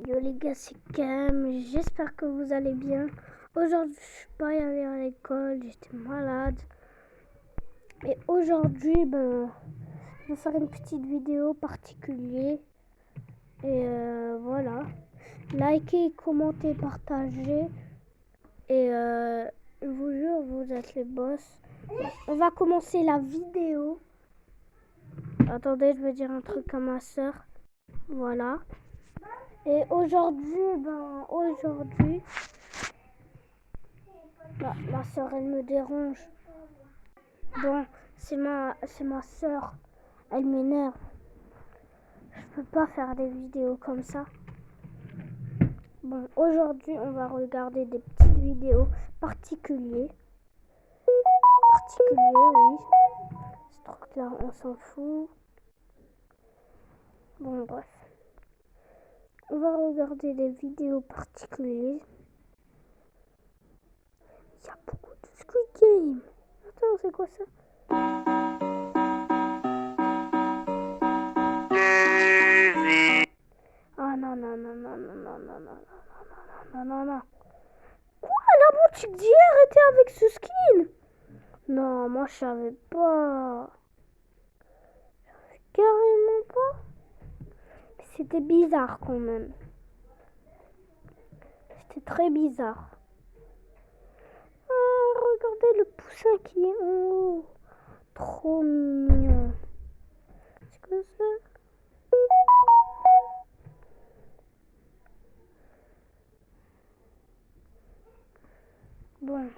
Yo les gars, c'est Cam, j'espère que vous allez bien. Aujourd'hui, je suis pas allé à l'école, j'étais malade. Et aujourd'hui, je vais faire une petite vidéo particulière. Et voilà. Likez, commentez, partagez. Et je vous jure, vous êtes les boss. On va commencer la vidéo. Attendez, je vais dire un truc à ma soeur. Voilà. Et aujourd'hui, ma soeur, elle me dérange. Bon, c'est ma soeur. Elle m'énerve. Je peux pas faire des vidéos comme ça. Bon, aujourd'hui, on va regarder des petites vidéos particulières. Oui. Ce truc-là, on s'en fout. Bon, bref. On va regarder des vidéos particulières. Il y a beaucoup de Squid Game. Attends, c'est quoi ça? Ah non. Quoi? La boutique d'hier était avec ce skin? Non, moi je savais pas. Carrément pas. C'était bizarre quand même. C'était très bizarre. Ah, regardez le poussin qui est en haut. Trop mignon. C'est quoi ça? Bon.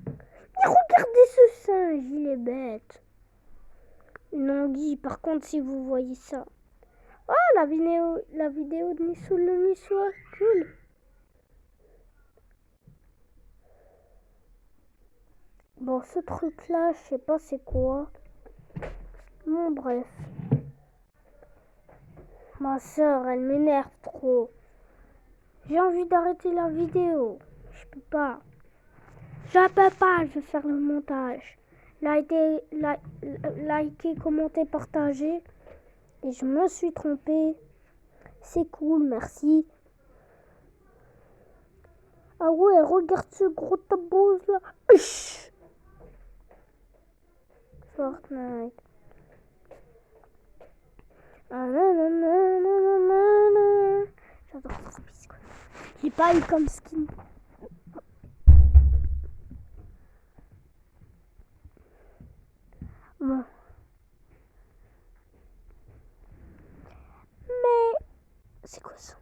Mais regardez ce singe, il est bête. Une anguille, par contre, si vous voyez ça. Oh, la vidéo de Nissou le Niçois, cool. Bon, ce truc-là, je sais pas c'est quoi. Bon, bref. Ma soeur, elle m'énerve trop. J'ai envie d'arrêter la vidéo. Je peux pas. Je vais faire le montage. Likez, commentez, partagez. Et je me suis trompée. C'est cool, merci. Ah ouais, regarde ce gros tabouze là. Ush. Fortnite. J'adore ce biscuit. J'ai pas eu comme skin. Bon. Mais c'est quoi ça?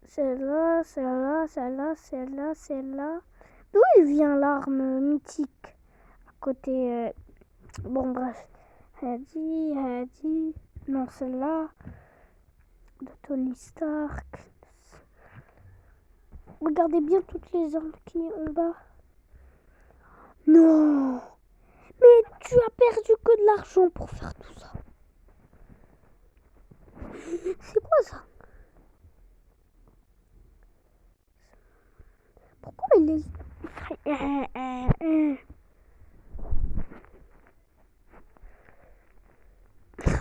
Celle-là. D'où il vient l'arme mythique? À côté. Bon, bref. Hadi. Non, celle-là. De Tony Stark. Regardez bien toutes les armes qui sont en bas. Non! Mais tu as perdu que de l'argent pour faire tout ça. C'est quoi ça? Pourquoi il est...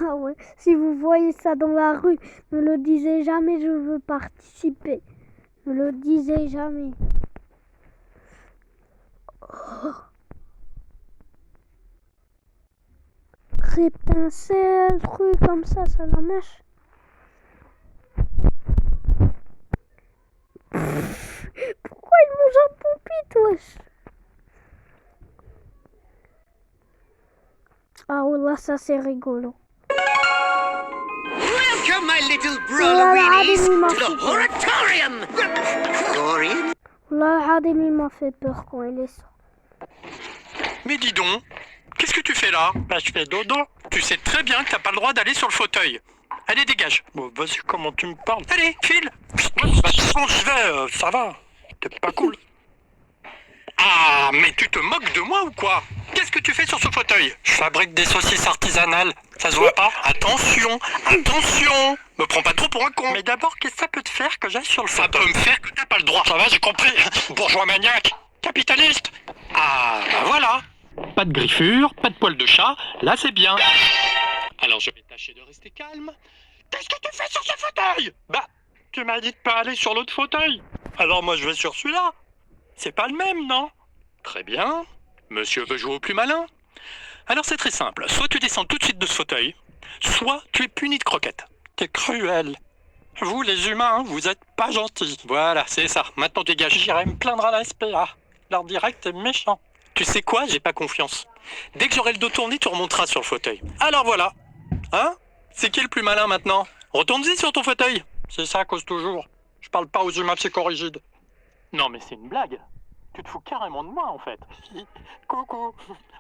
Ah ouais, si vous voyez ça dans la rue, ne le disez jamais, je veux participer. Ne le disez jamais. Oh. Étincelle, truc comme ça la mèche. Pourquoi il mange un pompite, wesh? Ah ouais, là, ça c'est rigolo. Welcome, my little brawlerinis, to the Horatorium! Là, Ademi m'a fait peur quand il est sorti. Mais dis donc, qu'est-ce que tu fais là? Bah, je fais dodo. Tu sais très bien que t'as pas le droit d'aller sur le fauteuil. Allez, dégage. Bon, vas-y, comment tu me parles? Allez, file. Bah, bon, je vais, ça va. T'es pas cool. Ah, mais tu te moques de moi ou quoi? Qu'est-ce que tu fais sur ce fauteuil? Je fabrique des saucisses artisanales. Ça se voit pas? Attention. Me prends pas trop pour un con. Mais d'abord, qu'est-ce que ça peut te faire que j'aille sur le Ça fauteuil? peut me faire que t'as pas le droit. Ça va, j'ai compris. Bourgeois maniaque. Capitaliste. Ah, bah voilà. Pas de griffure, pas de poil de chat. Là, c'est bien. Alors je vais tâcher de rester calme. Qu'est-ce que tu fais sur ce fauteuil? Bah, tu m'as dit de pas aller sur l'autre fauteuil. Alors moi je vais sur celui-là. C'est pas le même, non? Très bien. Monsieur veut jouer au plus malin. Alors c'est très simple. Soit tu descends tout de suite de ce fauteuil, soit tu es puni de croquettes. T'es cruel. Vous, les humains, vous êtes pas gentils. Voilà, c'est ça. Maintenant dégage. J'irai me plaindre à la SPA. Leur direct est méchant. Tu sais quoi? J'ai pas confiance. Dès que j'aurai le dos tourné, tu remonteras sur le fauteuil. Alors voilà. Hein? C'est qui le plus malin maintenant? Retourne-y sur ton fauteuil. C'est ça, cause toujours. Je parle pas aux humains psychorigides. Non mais c'est une blague. Tu te fous carrément de moi en fait. Coucou.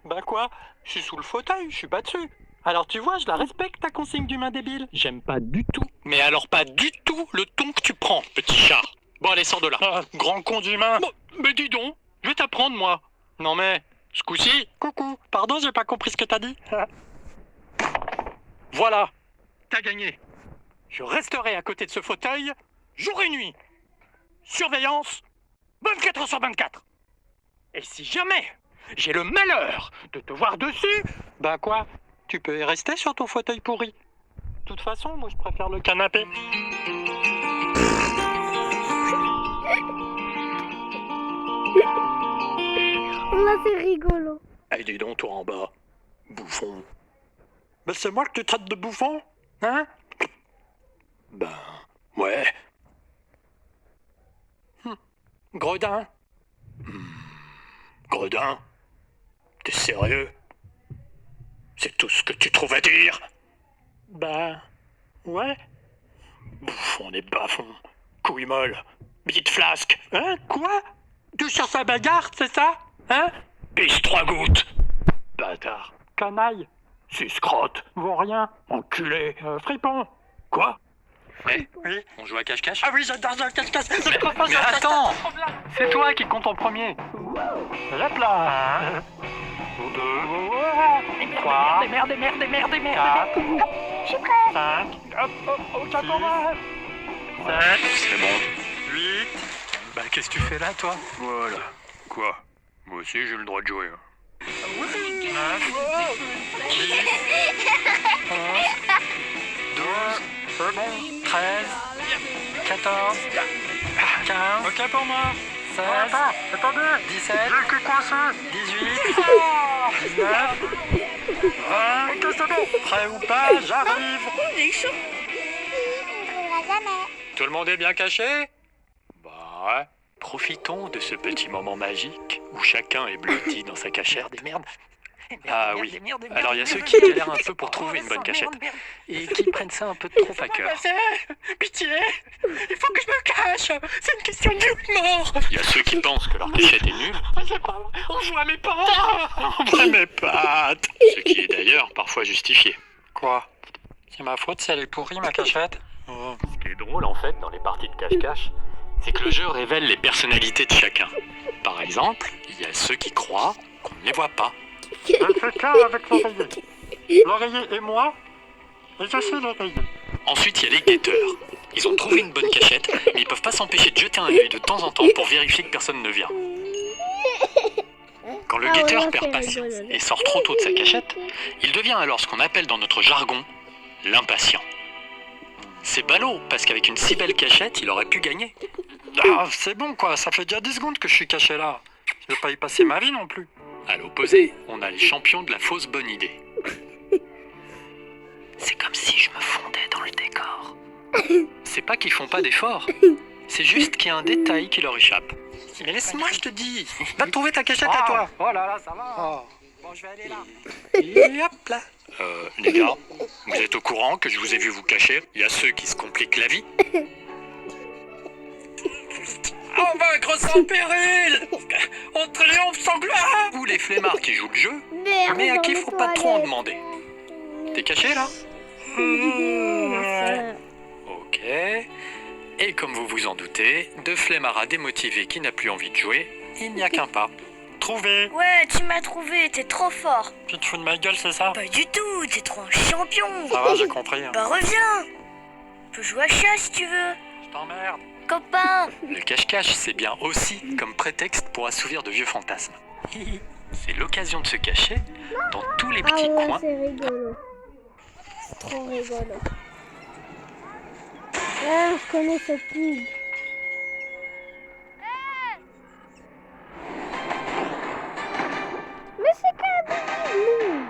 Bah quoi? Je suis sous le fauteuil, je suis pas dessus. Alors tu vois, je la respecte ta consigne d'humain débile. J'aime pas du tout. Mais alors pas du tout le ton que tu prends, petit chat. Bon allez, sors de là. Ah, grand con d'humain. Bon, mais dis donc, je vais t'apprendre moi. Non mais, ce coup-ci, Coucou. Pardon, j'ai pas compris ce que t'as dit. voilà. T'as gagné. Je resterai à côté de ce fauteuil, jour et nuit. Surveillance, 24 heures sur 24. Et si jamais j'ai le malheur de te voir dessus, Bah quoi? Tu peux y rester sur ton fauteuil pourri. De toute façon, moi je préfère le canapé. Là, c'est rigolo. allez dis donc toi en bas, bouffon. Mais c'est moi que tu traites de bouffon? Hein? Ben, ouais. Gredin? Gredin, t'es sérieux? C'est tout ce que tu trouves à dire? Bah... ouais. Bouffon des bas-fonds, couille molle, bite flasque, Hein? Quoi? Tu cherches la bagarre, c'est ça? Hein? pisse 3 gouttes. Bâtard, Canaille? suce-crotte, Vaut rien. enculé. Fripon? Quoi? Oui. On joue à cache-cache? Ah oui, j'adore le cache-cache. Mais attends, c'est toi qui compte en premier. Hop là. 2, 3, Merde. 4, 5, hop, au capot. 7, C'est bon. 8, Bah qu'est-ce que tu fais là toi? Voilà. Quoi? Moi aussi j'ai le droit de jouer. 9, 10, 11, 12, c'est bon, 13, 14, 15, ok pour moi, 16, attendez, 17, j'ai le cul coincé, 18, 19, 20, ok c'est bon, prêt ou pas, j'arrive. Tout le monde est bien caché? Bah ouais. Profitons de ce petit moment magique où chacun est blotti dans sa cachette. Ah oui. Alors il y a ceux qui galèrent un peu pour trouver une bonne cachette et qui prennent ça un peu trop à cœur. Pitié, il faut que je me cache, c'est une question de vie ou de mort. Il y a ceux qui pensent que leur cachette est nulle, On joue à mes pattes. On voit mes pattes. ce qui est d'ailleurs parfois justifié. Quoi? C'est ma faute si elle est pourrie ma cachette? Oh. Ce qui est drôle en fait dans les parties de cache-cache, c'est que le jeu révèle les personnalités de chacun. Par exemple, il y a ceux qui croient qu'on ne les voit pas. Je fais qu'un avec l'oreiller. L'oreiller et moi, et je suis l'oreiller. Ensuite, il y a les guetteurs. Ils ont trouvé une bonne cachette, mais ils peuvent pas s'empêcher de jeter un œil de temps en temps pour vérifier que personne ne vient. Quand le Ah guetteur ouais, perd c'est patience rigolo. et sort trop tôt de sa cachette, il devient alors ce qu'on appelle dans notre jargon l'impatient. C'est ballot, parce qu'avec une si belle cachette, il aurait pu gagner. Ah, c'est bon quoi, ça fait déjà 10 secondes que je suis caché là. Je vais pas y passer ma vie non plus. À l'opposé, on a les champions de la fausse bonne idée. C'est comme si je me fondais dans le décor. C'est pas qu'ils font pas d'efforts, c'est juste qu'il y a un détail qui leur échappe. Mais laisse-moi, je te dis. Va trouver ta cachette à toi. Oh là là, ça va. Bon, je vais aller là. Et hop là. Les gars, vous êtes au courant que je vous ai vu vous cacher? Il y a ceux qui se compliquent la vie. On vaincre sans péril. On triomphe sans gloire. Ou les flemmards qui jouent le jeu, Merde, mais à dans qui les faut pas trop en toilettes. demander. T'es caché là? Vidéo, ma sœur. Ok. Et comme vous vous en doutez, de flemmard à démotivé qui n'a plus envie de jouer, il n'y a qu'un pas. Trouvé. Ouais, tu m'as trouvé, t'es trop fort. Tu te fous de ma gueule, c'est ça? Pas du tout, t'es trop un champion. Ça va, j'ai compris. Bah reviens. On peut jouer à chat si tu veux. Je t'emmerde. Copain. Le cache-cache, c'est bien aussi comme prétexte pour assouvir de vieux fantasmes. C'est l'occasion de se cacher dans tous les Ah petits ouais, coins c'est rigolo. trop rigolo. Ah, je connais cette pub. Mais c'est quand même nous.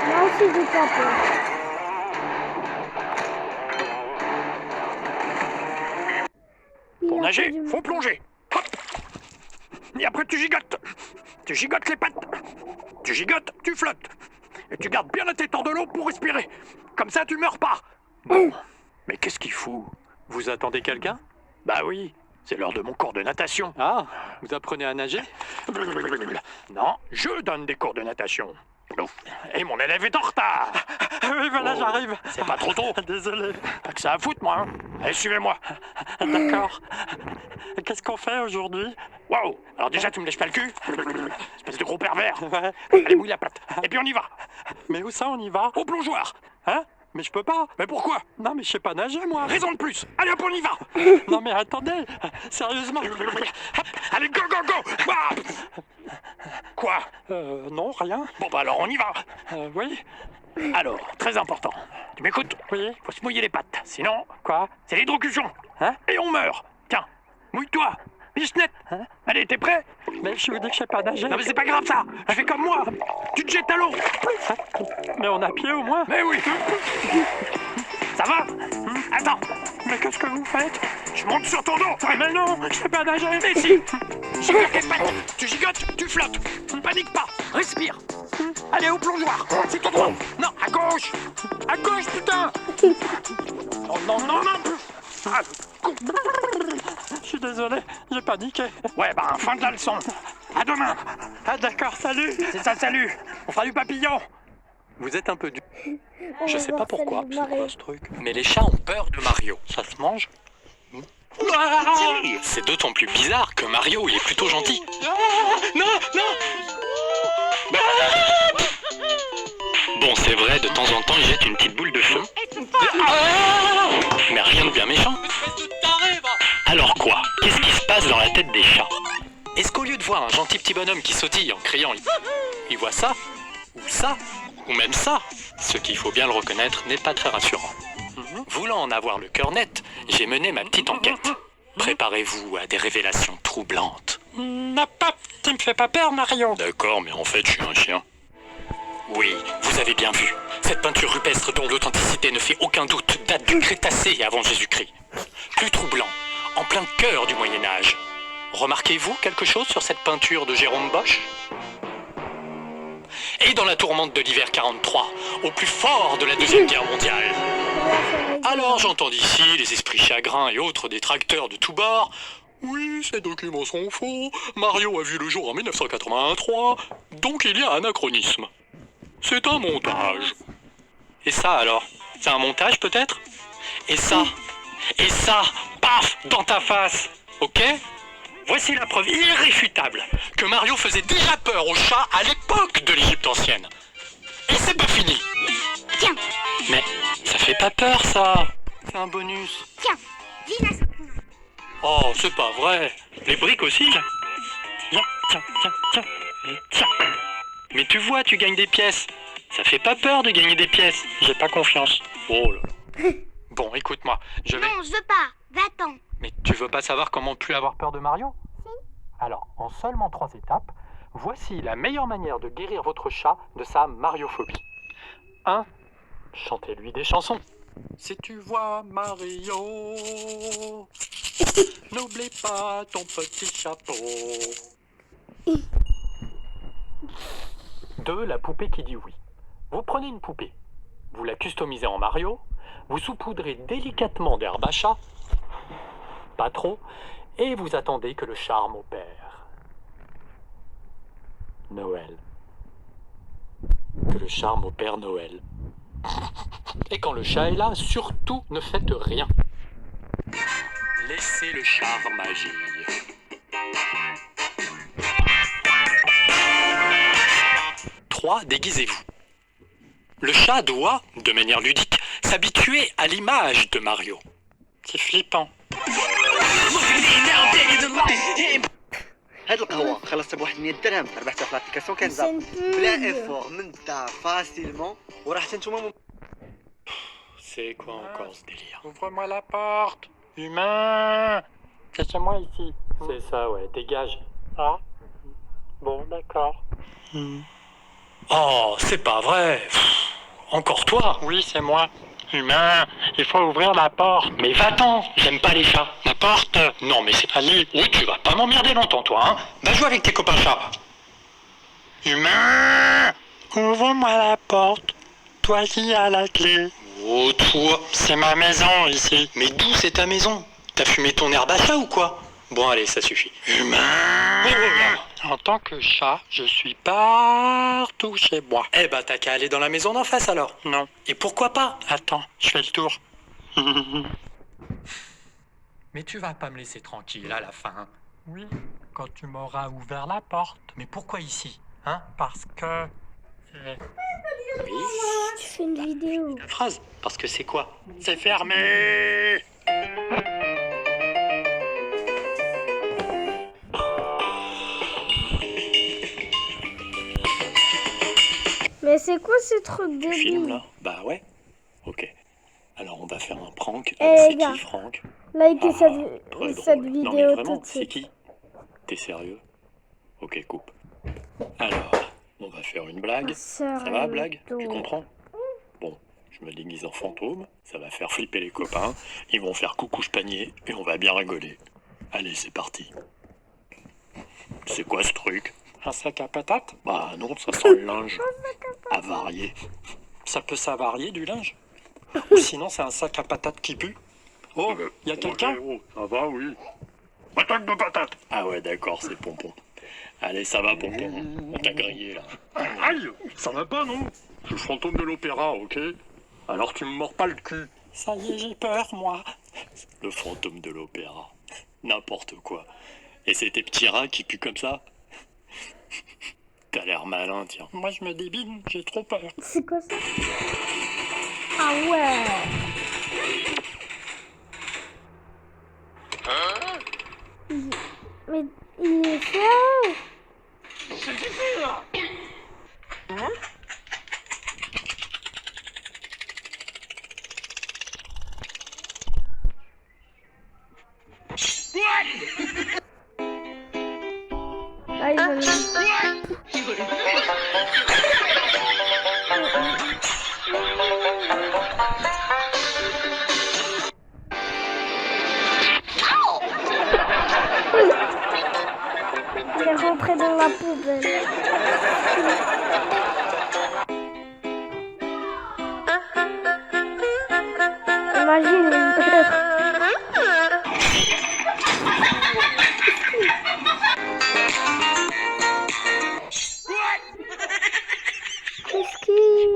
Moi aussi, j'ai pas peur. Pour Il a nager, fait du faut mal. plonger. Hop. Et après, tu gigotes. Tu gigotes les pattes. Tu gigotes, tu flottes. Et tu gardes bien la tête hors de l'eau pour respirer. Comme ça, tu meurs pas. Bon, mais qu'est-ce qu'il fout? Vous attendez quelqu'un? Bah oui, c'est l'heure de mon cours de natation. Ah, vous apprenez à nager? Non, je donne des cours de natation. Et mon élève est en retard. Oui, voilà, j'arrive. C'est pas trop tôt. Désolé. Pas que ça à foutre, moi. Allez, suivez-moi. D'accord. Qu'est-ce qu'on fait aujourd'hui? Waouh. Alors déjà, tu me lèches pas le cul? Espèce de gros pervers. Ouais. Allez, mouille la patte. Et puis on y va. Mais où ça, on y va? Au plongeoir. Hein? Mais je peux pas. Mais pourquoi? Non, mais je sais pas nager, moi. Raison de plus. Allez, hop, on y va. Non, mais attendez. Sérieusement. Hop. Allez, go, go, go. Bah. Quoi? Non, rien. Bon, bah alors, on y va. Oui. Alors, très important. Tu m'écoutes? Oui. Faut se mouiller les pattes. Sinon... Quoi? C'est l'hydrocution. Hein? Et on meurt. Tiens, mouille-toi. Bichenette. Hein? Allez, t'es prêt? Mais je vous dis que je sais pas nager. Non, mais c'est pas grave, ça. Tu fais comme moi. Tu te jettes à l'eau. Mais on a pied au moins. Mais oui. Ça va? Attends. Mais qu'est-ce que vous faites? Je monte sur ton dos. Mais non, je sais pas nager. Mais si. Gigote les pattes. Tu gigotes, tu flottes. Panique pas. Respire. Allez, au plongeoir. C'est tout droit. Non, à gauche. À gauche, putain. Non, non, non, non. Ah, je suis désolé, j'ai paniqué. Ouais, bah, fin de la leçon. À demain. Ah, d'accord, salut. C'est ça, salut. On fera du papillon. Vous êtes un peu dur. On Je va sais voir pas pourquoi, celle de c'est Marie. quoi ce truc? Mais les chats ont peur de Mario. Ça se mange? C'est d'autant plus bizarre que Mario, il est plutôt gentil. Non, non. Bon, c'est vrai, de temps en temps, il jette une petite boule de feu. Mais rien de bien méchant. Alors quoi? Qu'est-ce qui se passe dans la tête des chats? Est-ce qu'au lieu de voir un gentil petit bonhomme qui sautille en criant, il voit ça? Ou ça? Ou même ça? Ce qu'il faut bien le reconnaître n'est pas très rassurant. Voulant en avoir le cœur net, j'ai mené ma petite enquête. Préparez-vous à des révélations troublantes. Tu me fais pas peur, Mario. D'accord, mais en fait, je suis un chien. Oui, vous avez bien vu. Cette peinture rupestre dont l'authenticité ne fait aucun doute date du Crétacé avant Jésus-Christ. Plus troublant, en plein cœur du Moyen-Âge. Remarquez-vous quelque chose sur cette peinture de Jérôme Bosch? Et dans la tourmente de l'hiver 43, au plus fort de la Deuxième Guerre mondiale. Alors j'entends d'ici les esprits chagrins et autres détracteurs de tous bords. Oui, ces documents sont faux. Mario a vu le jour en 1983, donc il y a anachronisme. C'est un montage. Et ça alors? C'est un montage peut-être? Et ça, paf, dans ta face, ok? Voici la preuve irréfutable que Mario faisait déjà peur aux chats à l'époque de l'Égypte ancienne. Et c'est pas fini. Tiens, Mais ça fait pas peur ça. C'est un bonus. tiens, dis-la. Oh, c'est pas vrai. Les briques aussi. Tiens, tiens, tiens, tiens, tiens. Mais tu vois, tu gagnes des pièces. Ça fait pas peur de gagner des pièces. J'ai pas confiance. Oh là là. Bon, écoute-moi, je vais... Non, je veux pas. Va-t'en. Mais tu veux pas savoir comment plus avoir peur de Mario? Alors, en seulement 3 étapes, voici la meilleure manière de guérir votre chat de sa mariophobie. 1. Chantez-lui des chansons. Si tu vois Mario, n'oublie pas ton petit chapeau. 2. La poupée qui dit oui. Vous prenez une poupée, vous la customisez en Mario, vous saupoudrez délicatement d'herbe à chat, pas trop, et vous attendez que le charme opère. Noël. Que le charme opère Noël. Et quand le chat est là, surtout ne faites rien. Laissez le charme agir. Trois, déguisez-vous. Le chat doit, de manière ludique, s'habituer à l'image de Mario. C'est flippant. هاد القهوه خلصتها بواحد 100 درهم ربحتها في لابليكاسيون C'est كنزه une بلا pub. ايفور من الدار فاسيلمون وراه حتى نتوما C'est quoi encore ce délire? Ouvre-moi la porte. Humain. Cache-moi ici. C'est ça, ouais, dégage. Ah. Bon, d'accord. Oh, c'est pas vrai. Encore toi? Oui, c'est moi. Humain, il faut ouvrir la porte. Mais va-t'en, j'aime pas les chats. La porte. Non, mais c'est... Allez. Oui, tu vas pas m'emmerder longtemps, toi, hein. Va jouer avec tes copains chats. Humain, ouvre-moi la porte. Toi qui as la clé. Oh, toi. C'est ma maison ici. Mais d'où c'est ta maison? T'as fumé ton herbe à chat ou quoi? Bon, allez, ça suffit. Humain. En tant que chat, je suis partout chez moi. Eh bah, t'as qu'à aller dans la maison d'en face, alors. Non. Et pourquoi pas? Attends, je fais le tour. Mais tu vas pas me laisser tranquille à la fin. Oui, quand tu m'auras ouvert la porte. Mais pourquoi ici? Hein? Parce que... Oui. Tu fais une vidéo. La phrase. Parce que c'est quoi? C'est fermé. Mais c'est quoi ces trucs de Tu filmes, vie? là? Bah ouais. Ok. Alors, on va faire un prank. Eh, C'est les gars. qui, Franck? Likez Ah, très cette drôle. Non, mais vidéo vraiment, tout de c'est suite. qui? T'es sérieux? Ok, coupe. Alors, on va faire une blague. Ça va, blague? Tu comprends? Bon, je me déguise en fantôme, ça va faire flipper les copains, ils vont faire coucou panier et on va bien rigoler. Allez, c'est parti. C'est quoi ce truc? Un sac à patates? Bah non, ça sent le linge. Avarié. Ça peut s'avarier du linge? Ou sinon c'est un sac à patates qui pue? Oh, y a quelqu'un? Ça va, oui. Patate de patate. Ah ouais, d'accord, c'est Pompon. Allez, ça va, Pompon. On t'a grillé, là. Aïe, ça va pas, non? Je suis le fantôme de l'opéra, ok? Alors tu me mords pas le cul. Ça y est, j'ai peur, moi. Le fantôme de l'opéra. N'importe quoi. Et c'est tes petits rats qui puent comme ça? T'as l'air malin, tiens. Moi, je me débine, j'ai trop peur. C'est quoi ça? Ah ouais. Mais il est fait. Ah, il veut le- Il est rentré dans la poubelle. Imagine. Qu'est-ce qu'il...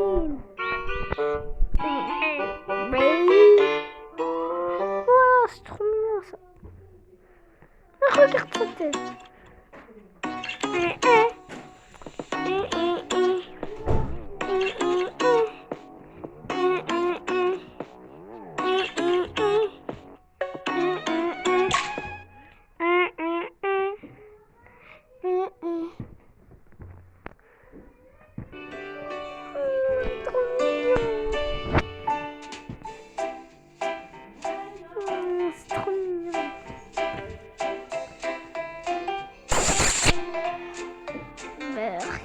Oh, c'est trop mignon ça. Regarde sa tête. C'est trop mignon. Berk.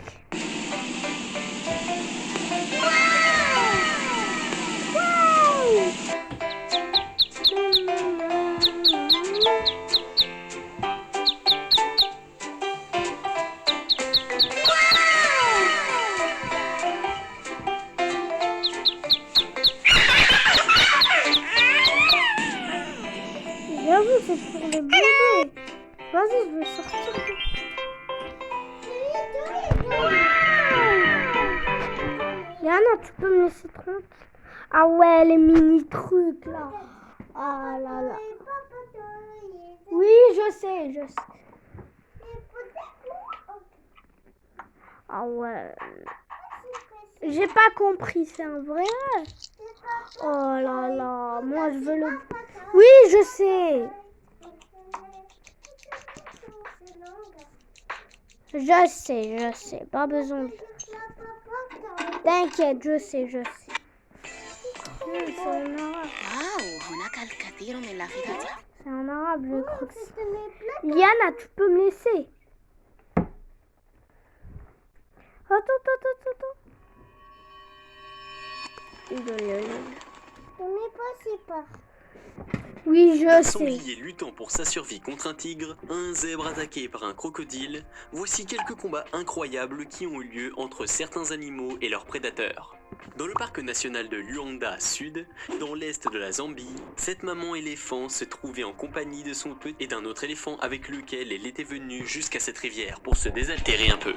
J'avoue, c'est pour les bébés. Vas-y, je vais sortir. Yana, tu peux me laisser tranquille? Ah ouais, les mini trucs là. Ah là là. Oui, je sais, je sais. Ah ouais. J'ai pas compris, c'est un vrai? Oh là là, moi je veux le... Oui, je sais. Je sais, pas besoin de... T'inquiète, je sais. C'est en arabe. C'est en arabe, je crois que c'est... Liana, tu peux me laisser? Attends. Oui, je Un sais. sanglier luttant pour sa survie contre un tigre, un zèbre attaqué par un crocodile, voici quelques combats incroyables qui ont eu lieu entre certains animaux et leurs prédateurs. Dans le parc national de Luanda Sud, dans l'est de la Zambie, cette maman éléphant se trouvait en compagnie de son petit et d'un autre éléphant avec lequel elle était venue jusqu'à cette rivière pour se désaltérer un peu.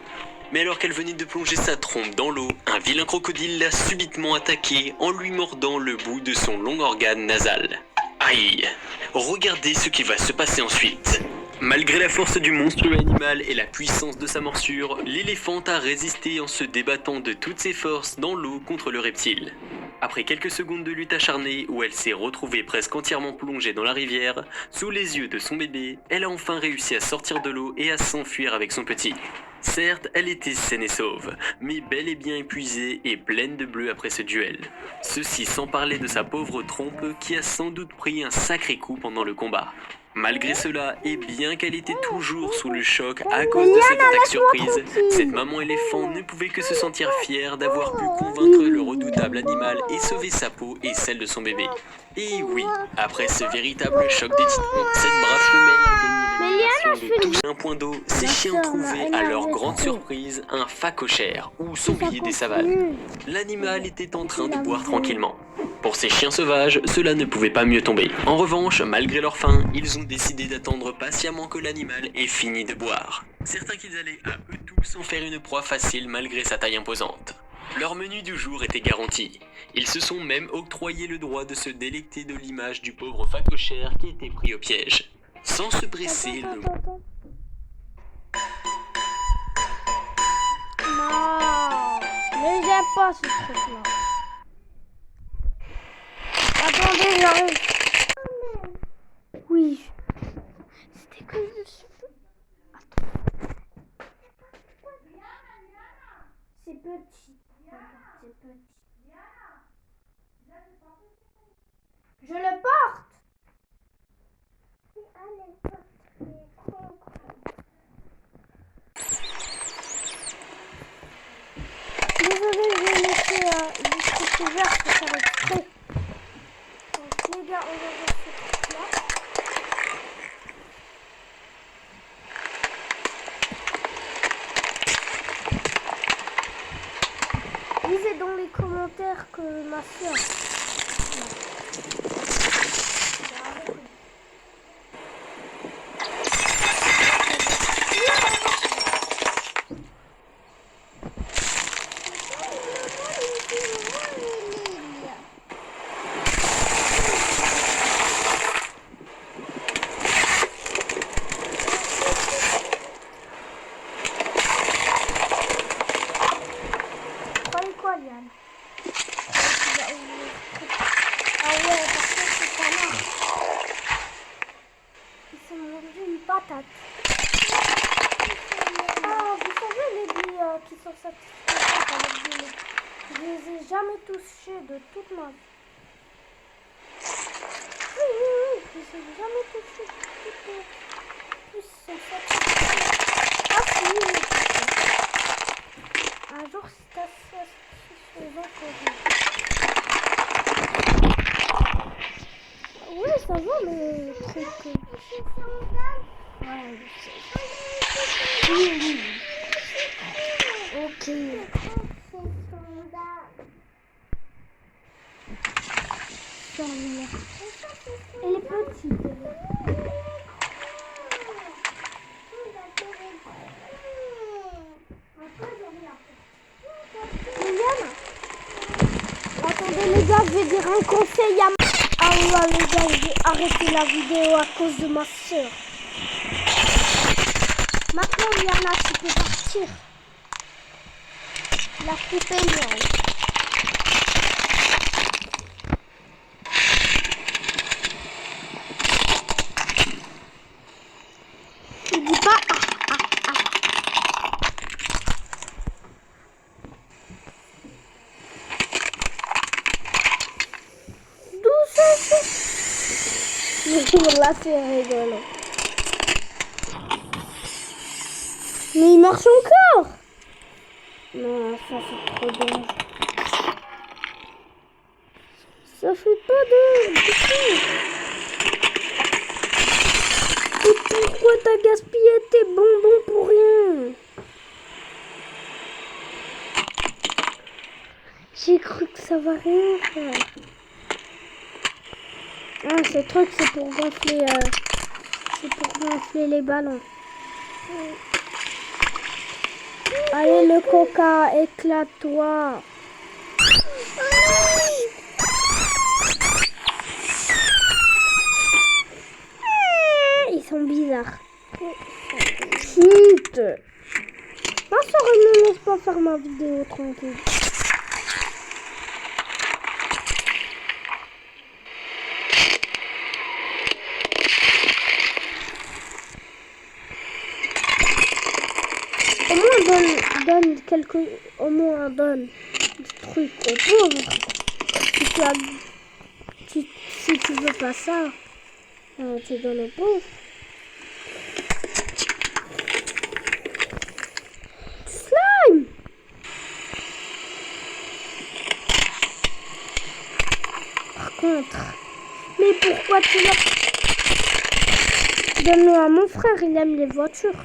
Mais alors qu'elle venait de plonger sa trompe dans l'eau, un vilain crocodile l'a subitement attaquée en lui mordant le bout de son long organe nasal. Aïe! Regardez ce qui va se passer ensuite. Malgré la force du monstrueux animal et la puissance de sa morsure, l'éléphant a résisté en se débattant de toutes ses forces dans l'eau contre le reptile. Après quelques secondes de lutte acharnée où elle s'est retrouvée presque entièrement plongée dans la rivière, sous les yeux de son bébé, elle a enfin réussi à sortir de l'eau et à s'enfuir avec son petit. Certes, elle était saine et sauve, mais bel et bien épuisée et pleine de bleu après ce duel. Ceci sans parler de sa pauvre trompe qui a sans doute pris un sacré coup pendant le combat. Malgré cela, et bien qu'elle était toujours sous le choc à cause de cette attaque surprise, cette maman éléphant ne pouvait que se sentir fière d'avoir pu convaincre le redoutable animal et sauver sa peau et celle de son bébé. Et oui, après ce véritable choc des titans, cette brave femelle a gagné la mission de toucher un point d'eau. Ces chiens trouvaient, à leur grande surprise, un phacochère, ou sanglier des savanes. L'animal était en train de boire tranquillement. Pour ces chiens sauvages, cela ne pouvait pas mieux tomber. En revanche, malgré leur faim, ils ont décidé d'attendre patiemment que l'animal ait fini de boire. Certains qu'ils allaient à eux tous en faire une proie facile malgré sa taille imposante. Leur menu du jour était garanti. Ils se sont même octroyé le droit de se délecter de l'image du pauvre phacochère qui était pris au piège. Sans se presser, le... Non, mais j'aime pas ce truc-là. Attendez, j'arrive. Oui. C'était que je suis... Attends. C'est petit. C'est petit. Je le porte. Désolé, je vais laisser le truc ouvert pour faire exprès. Donc les gars, on va voir ce truc-là. Lisez dans les commentaires que ma soeur... Patate. Ah, vous savez les billes qui sont satisfaisantes avec du lait. Je les ai jamais touchés de toute ma vie. Oui, je les ai jamais touchés de toute ma vie. Plus ils sont satisfaisants. Ah si, un jour c'est assez satisfaisant pour vous. Oui, ça va, mais le truc... Ouais, oui. Ok. Elle est petite. Attendez les gars, je vais dire un conseil à... Ah ouais les gars, je vais arrêter la vidéo à cause de ma soeur. Maintenant, Liana, tu peux partir. La poupée miaule. Tu dis pas Là, c'est rigolo. Mais il marche encore. Non, ça c'est trop dommage. Ça fait pas de du tout. Et pourquoi t'as gaspillé tes bonbons pour rien? J'ai cru que ça va rien faire. Ah, ce truc c'est pour gonfler les ballons. Allez le coca, éclate-toi. Ils sont bizarres. Chut. Ma soeur ne me laisse pas faire ma vidéo tranquille. Au moins donne du truc aux pauvres. Si tu veux pas ça, tu donnes aux pauvres. Slime. Par contre, mais pourquoi tu l'as? Donne-le à mon frère, il aime les voitures.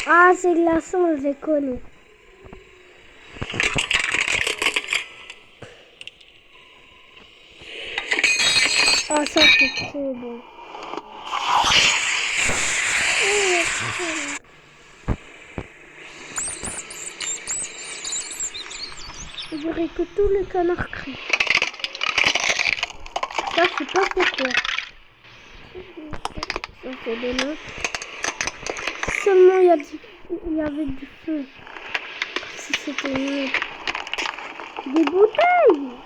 Ah, c'est glaçant, je connais. Ah, ça c'est trop bon. On dirait que tous les canards crient. Ça, je sais pas pourquoi. Ça fait des notes. Seulement il y avait du feu. Si c'était mieux. Des bouteilles.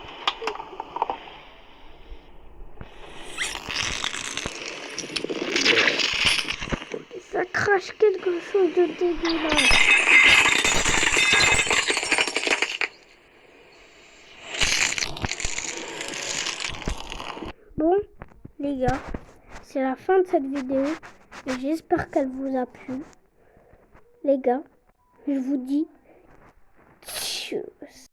Ça crache quelque chose de dégueulasse. Bon, les gars, c'est la fin de cette vidéo. Et j'espère qu'elle vous a plu. Les gars, je vous dis tchuss.